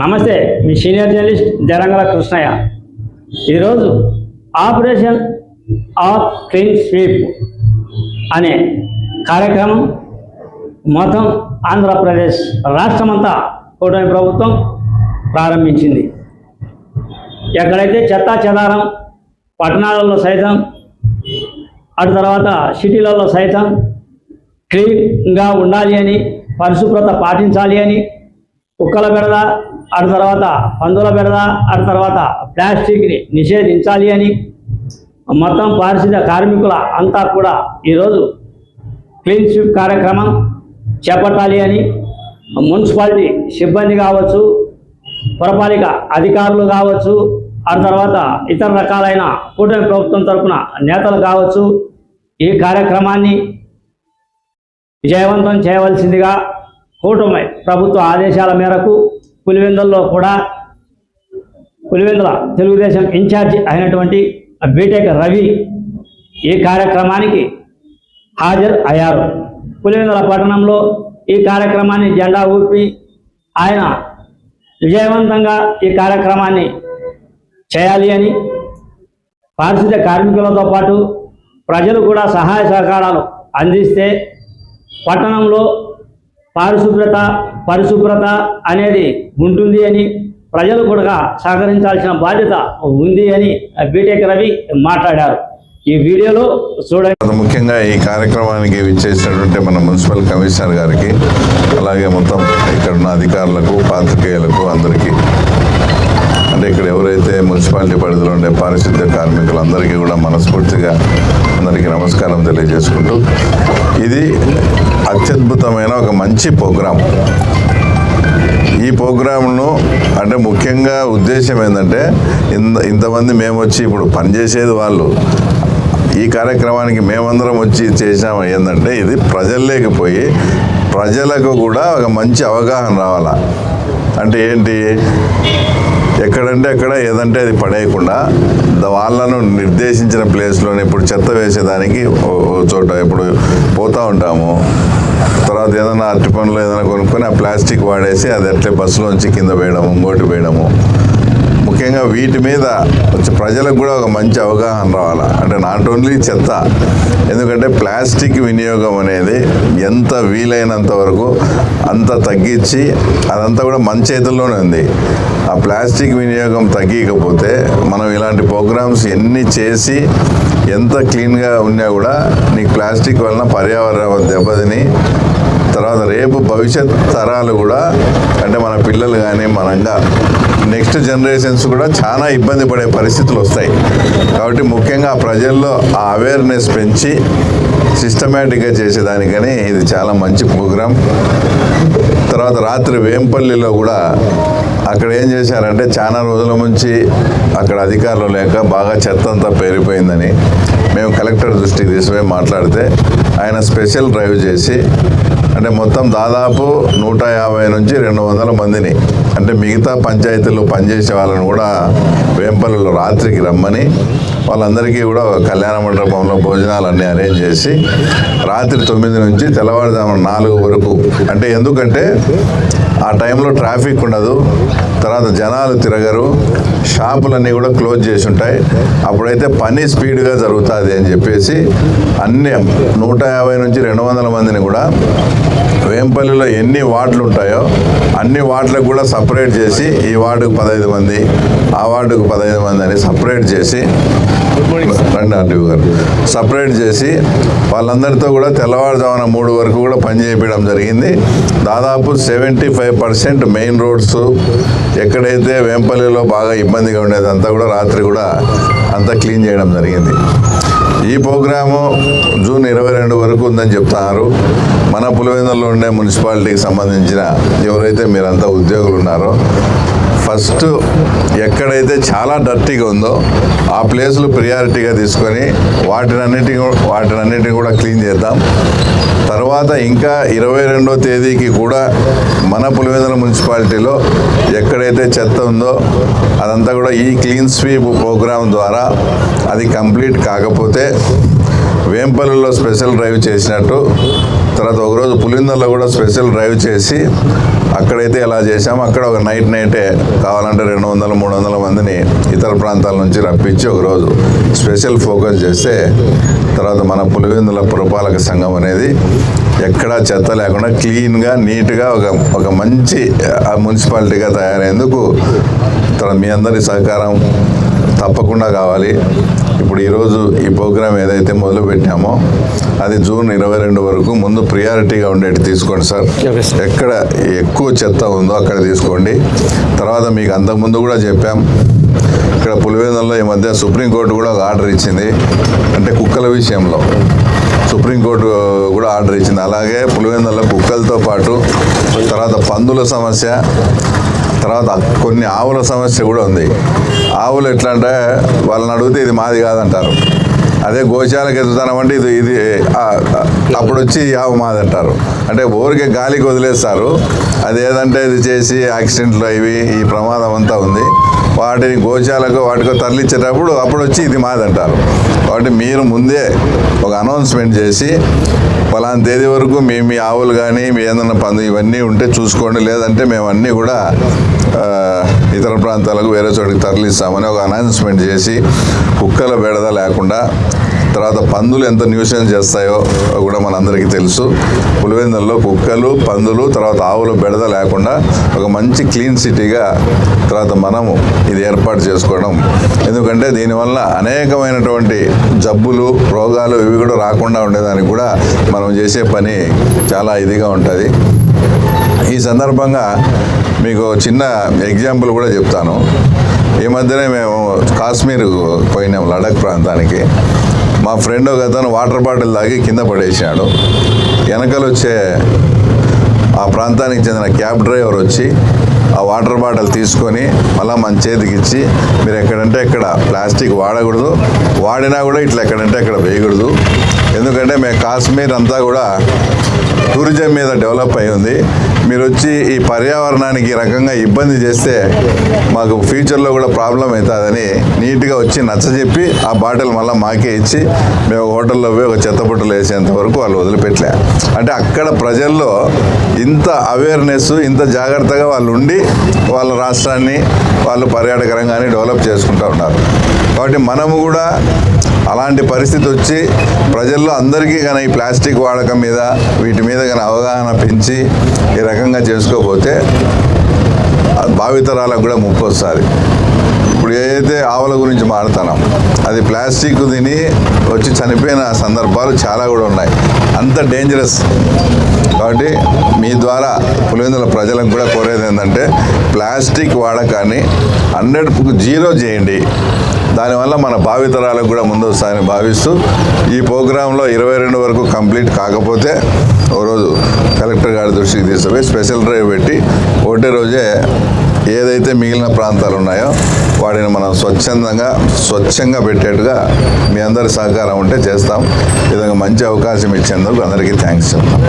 నమస్తే, మీ senior journalist జరంగల Krishnaiah. ఈరోజు operation of clean sweep అనే కార్యక్రమం మొత్తం ఆంధ్రప్రదేశ్ రాష్ట్రమంతా కూటమి ప్రభుత్వం ప్రారంభించింది. ఎక్కడైతే చెత్తా చెదారం పట్టణాలలో సైతం, అటు తర్వాత సిటీలలో సైతం క్లీన్గా ఉండాలి అని, పరిశుభ్రత పాటించాలి అని, కుక్కల బెడద, అటు తర్వాత పందుల బెడద, అటు తర్వాత ప్లాస్టిక్ని నిషేధించాలి అని మొత్తం పారిశుద్ధ్య కార్మికుల అంతా కూడా ఈరోజు క్లీన్ స్వీప్ కార్యక్రమం చేపట్టాలి అని మున్సిపాలిటీ సిబ్బంది కావచ్చు, పురపాలిక అధికారులు కావచ్చు, ఆ తర్వాత ఇతర రకాలైన కూటమి ప్రభుత్వం తరఫున నేతలు కావచ్చు, ఈ కార్యక్రమాన్ని విజయవంతం చేయవలసిందిగా కూటమి ప్రభుత్వ ఆదేశాల మేరకు పులివెందులలో కూడా పులివెందుల తెలుగుదేశం ఇన్ఛార్జి అయినటువంటి బీటెక్ రవి ఈ కార్యక్రమానికి హాజరు అయ్యారు. పులివెందుల పట్టణంలో ఈ కార్యక్రమాన్ని జెండా ఊపి ఆయన విజయవంతంగా ఈ కార్యక్రమాన్ని చేయాలి అని, పారిశుద్ధ్య కార్మికులతో పాటు ప్రజలు కూడా సహాయ సహకారాలు అందిస్తే పట్టణంలో పరిశుభ్రత అనేది ఉంటుంది అని, ప్రజలు కూడా సహకరించాల్సిన బాధ్యత ఉంది అని బీటెక్ రవి మాట్లాడారు. ఈ వీడియోలో చూడండి. ముఖ్యంగా ఈ కార్యక్రమానికి విచ్చేసినటువంటి మన మున్సిపల్ కమిషనర్ గారికి, అలాగే మొత్తం ఇక్కడ ఉన్న అధికారులకు, పాత్రికేయులకు అందరికీ, అంటే ఇక్కడ ఎవరైతే మున్సిపాలిటీ పరిధిలో ఉండే పారిశుద్ధ్య కార్మికులందరికీ కూడా మనస్ఫూర్తిగా అందరికీ నమస్కారం తెలియజేసుకుంటూ, ఇది అత్యద్భుతమైన ఒక మంచి ప్రోగ్రాం. ఈ ప్రోగ్రాంను అంటే ముఖ్యంగా ఉద్దేశం ఏంటంటే, ఇంతమంది మేము వచ్చి ఇప్పుడు పనిచేసేది వాళ్ళు, ఈ కార్యక్రమానికి మేమందరం వచ్చి చేసాము ఏంటంటే, ఇది ప్రజల్లోకి పోయి ప్రజలకు కూడా ఒక మంచి అవగాహన రావాలా. అంటే ఏంటి, ఎక్కడంటే అక్కడ ఏదంటే అది పడేయకుండా వాళ్ళను నిర్దేశించిన ప్లేస్లోనే, ఇప్పుడు చెత్త వేసేదానికి చోట ఇప్పుడు పోతూ ఉంటాము, తర్వాత ఏదైనా అరటి పనులు ఏదైనా కొనుక్కొని ఆ ప్లాస్టిక్ వాడేసి అది అట్లే బస్సులోంచి కింద వేయడము, ఇంకోటి వేయడము. ముఖ్యంగా వీటి మీద ప్రజలకు కూడా ఒక మంచి అవగాహన రావాలా. అంటే నాట్ ఓన్లీ చెత్త, ఎందుకంటే ప్లాస్టిక్ వినియోగం అనేది ఎంత వీలైనంత వరకు అంత తగ్గించి, అదంతా కూడా మన చేతుల్లోనే ఉంది. ఆ ప్లాస్టిక్ వినియోగం తగ్గకపోతే మనం ఇలాంటి ప్రోగ్రామ్స్ ఎన్ని చేసి ఎంత క్లీన్గా ఉన్నా కూడా నీకు ప్లాస్టిక్ వలన పర్యావరణ దెబ్బతిని, తర్వాత రేపు భవిష్యత్ తరాలు కూడా, అంటే మన పిల్లలు కానీ మనంగా నెక్స్ట్ జనరేషన్స్ కూడా చాలా ఇబ్బంది పడే పరిస్థితులు వస్తాయి. కాబట్టి ముఖ్యంగా ప్రజల్లో ఆ అవేర్నెస్ పెంచి సిస్టమేటిక్గా చేసేదానికని ఇది చాలా మంచి ప్రోగ్రాం. తర్వాత రాత్రి వేంపల్లిలో కూడా అక్కడ ఏం చేశారంటే, చాలా రోజుల నుంచి అక్కడ అధికారులు లేక బాగా చెత్త అంతా పేరిపోయిందని మేము కలెక్టర్ దృష్టికి తీసుకుపోయి మాట్లాడితే ఆయన స్పెషల్ డ్రైవ్ చేసి, అంటే మొత్తం దాదాపు 150 నుంచి 200 మందిని, అంటే మిగతా పంచాయతీల్లో పనిచేసే వాళ్ళని కూడా వేంపల్లిలో రాత్రికి రమ్మని వాళ్ళందరికీ కూడా కళ్యాణ మండపంలో భోజనాలన్నీ అరేంజ్ చేసి రాత్రి 9 నుంచి తెల్లవారుజామున 4 వరకు, అంటే ఎందుకంటే ఆ టైంలో ట్రాఫిక్ ఉండదు, తర్వాత జనాలు తిరగరు, షాపులన్నీ కూడా క్లోజ్ చేసి ఉంటాయి, అప్పుడైతే పని స్పీడ్గా జరుగుతుంది అని చెప్పేసి అన్ని 150 నుంచి 200 మందిని కూడా వేంపల్లిలో ఎన్ని వార్డులు ఉంటాయో అన్ని వార్డులకు కూడా సపరేట్ చేసి, ఈ వార్డుకు 15 మంది, ఆ వార్డుకు 15 మంది అని సపరేట్ చేసి, సపరేట్ చేసి వాళ్ళందరితో కూడా తెల్లవారుజామున 3 వరకు కూడా పని చేయించడం జరిగింది. దాదాపు 75% మెయిన్ రోడ్స్ ఎక్కడైతే వేంపల్లిలో బాగా ఇబ్బందిగా ఉండేదంతా కూడా రాత్రి కూడా అంతా క్లీన్ చేయడం జరిగింది. ఈ ప్రోగ్రాము జూన్ 22 వరకు ఉందని చెప్తున్నారు. మన పులివెందులలో ఉండే మున్సిపాలిటీకి సంబంధించిన ఎవరైతే మీరంతా ఉద్యోగులు ఉన్నారో, ఫస్ట్ ఎక్కడైతే చాలా డర్టీగా ఉందో ఆ ప్లేసులు ప్రియారిటీగా తీసుకొని వాటినన్నిటిని కూడా క్లీన్ చేద్దాం. తర్వాత ఇంకా 22వ తేదీకి కూడా మన పులివెందుల మున్సిపాలిటీలో ఎక్కడైతే చెత్త ఉందో అదంతా కూడా ఈ క్లీన్ స్వీప్ ప్రోగ్రాం ద్వారా అది కంప్లీట్ కాకపోతే వేంపల్లిలో స్పెషల్ డ్రైవ్ చేసినట్టు తర్వాత ఒకరోజు పులిందల్లో కూడా స్పెషల్ డ్రైవ్ చేసి అక్కడైతే ఎలా చేసాము, అక్కడ ఒక నైటే కావాలంటే 200-300 మందిని ఇతర ప్రాంతాల నుంచి రప్పించి ఒకరోజు స్పెషల్ ఫోకస్ చేస్తే తర్వాత మన పులివెందుల పురపాలక సంఘం అనేది ఎక్కడా చెత్త లేకుండా క్లీన్గా నీట్గా ఒక మంచి మున్సిపాలిటీగా తయారయ్యేందుకు తర్వాత మీ అందరి సహకారం తప్పకుండా కావాలి. ఇప్పుడు ఈరోజు ఈ ప్రోగ్రాం ఏదైతే మొదలు పెట్టామో అది జూన్ 22 వరకు ముందు ప్రియారిటీగా ఉండేది తీసుకోండి సార్. ఎక్కడ ఎక్కువ చెత్త ఉందో అక్కడ తీసుకోండి. తర్వాత మీకు అంతకుముందు కూడా చెప్పాం, ఇక్కడ పులివెందులలో ఈ మధ్య సుప్రీంకోర్టు కూడా ఒక ఆర్డర్ ఇచ్చింది, అంటే కుక్కల విషయంలో సుప్రీంకోర్టు కూడా ఆర్డర్ ఇచ్చింది. అలాగే పులివెందులలో కుక్కలతో పాటు తర్వాత పందుల సమస్య, తర్వాత కొన్ని ఆవుల సమస్య కూడా ఉంది. ఆవులు ఎట్లా అంటే వాళ్ళని అడిగితే ఇది మాది కాదంటారు, అదే గోశాలకు ఎత్తుతామంటే ఇది అప్పుడు వచ్చి ఆవు మాది అంటారు. అంటే ఊరికే గాలికి వదిలేస్తారు, అది ఏదంటే ఇది చేసి యాక్సిడెంట్లు అవి ఈ ప్రమాదం అంతా ఉంది. వాటిని గోశాలకు వాటికో తరలించేటప్పుడు అప్పుడు వచ్చి ఇది మాది అంటారు. కాబట్టి మీరు ముందే ఒక అనౌన్స్మెంట్ చేసి పలానా తేదీ వరకు మీ ఆవులు కానీ మీ ఏదైనా పందు ఇవన్నీ ఉంటే చూసుకోండి, లేదంటే మేము అన్నీ కూడా ఇతర ప్రాంతాలకు వేరే చోటికి తరలిస్తామని ఒక అనౌన్స్మెంట్ చేసి కుక్కల బెడద లేకుండా, తర్వాత పందులు ఎంత న్యూసెన్స్ చేస్తాయో కూడా మనందరికీ తెలుసు. పులివెందులలో కుక్కలు, పందులు, తర్వాత ఆవుల బెడద లేకుండా ఒక మంచి క్లీన్ సిటీగా తర్వాత మనము ఇది ఏర్పాటు చేసుకోవడం. ఎందుకంటే దీనివల్ల అనేకమైనటువంటి జబ్బులు, రోగాలు ఇవి కూడా రాకుండా ఉండేదానికి కూడా మనం చేసే పని చాలా ఇదిగా ఉంటుంది. ఈ సందర్భంగా మీకు చిన్న ఎగ్జాంపుల్ కూడా చెప్తాను. ఈ మధ్యనే మేము కాశ్మీర్ పోయినాం, లడఖ్ ప్రాంతానికి. మా ఫ్రెండ్ ఒక అతను వాటర్ బాటిల్ తాగి కింద పడేసాడు. వెనకలు వచ్చే ఆ ప్రాంతానికి చెందిన క్యాబ్ డ్రైవర్ వచ్చి ఆ వాటర్ బాటిల్ తీసుకొని మళ్ళీ మన చేతికి ఇచ్చి, మీరు ఎక్కడంటే ఎక్కడ ప్లాస్టిక్ వాడకూడదు, వాడినా కూడా ఇట్లా ఎక్కడంటే అక్కడ వేయకూడదు. ఎందుకంటే మేము కాశ్మీర్ అంతా కూడా టూరిజం మీద డెవలప్ అయి ఉంది. మీరు వచ్చి ఈ పర్యావరణానికి ఈ రకంగా ఇబ్బంది చేస్తే మాకు ఫ్యూచర్లో కూడా ప్రాబ్లం అవుతుందని నీట్గా వచ్చి నచ్చజెప్పి ఆ బాటిల్ మళ్ళీ మాకే ఇచ్చి మేము హోటల్లో పోయి ఒక చెత్తబుట్టలు వేసేంత వరకు వాళ్ళు వదిలిపెట్టలే. అంటే అక్కడ ప్రజల్లో ఇంత అవేర్నెస్, ఇంత జాగ్రత్తగా వాళ్ళు ఉండి వాళ్ళ రాష్ట్రాన్ని వాళ్ళు పర్యాటక రంగాన్ని డెవలప్ చేసుకుంటూ ఉన్నారు. కాబట్టి మనము కూడా అలాంటి పరిస్థితి వచ్చి ప్రజల్లో అందరికీ కానీ ఈ ప్లాస్టిక్ వాడకం మీద వీటి మీద కానీ అవగాహన పెంచి ఈ రకంగా చేసుకోకపోతే భావితరాలకు కూడా ముప్పు వస్తుంది. ఇప్పుడు ఏదైతే ఆవుల గురించి మాట్లాడుతున్నాం, అది ప్లాస్టిక్ తిని వచ్చి చనిపోయిన సందర్భాలు చాలా కూడా ఉన్నాయి. అంత డేంజరస్. కాబట్టి మీ ద్వారా పులివెందుల ప్రజలకు కూడా కోరేది ఏంటంటే ప్లాస్టిక్ వాడకాన్ని 100% చేయండి. దానివల్ల మన భావితరాలకు కూడా ముందు వస్తాయని భావిస్తూ ఈ ప్రోగ్రాంలో 22 వరకు కంప్లీట్ కాకపోతే ఓ రోజు కలెక్టర్ గారి దృష్టికి తీసుకుపోయి స్పెషల్ డ్రైవ్ పెట్టి ఒకటే రోజే ఏదైతే మిగిలిన ప్రాంతాలు ఉన్నాయో వాటిని మనం స్వచ్ఛంగా పెట్టేట్టుగా మీ అందరి సహకారం ఉంటే చేస్తాం. ఈ విధంగా మంచి అవకాశం ఇచ్చేందుకు అందరికీ థ్యాంక్స్ చెప్తాం.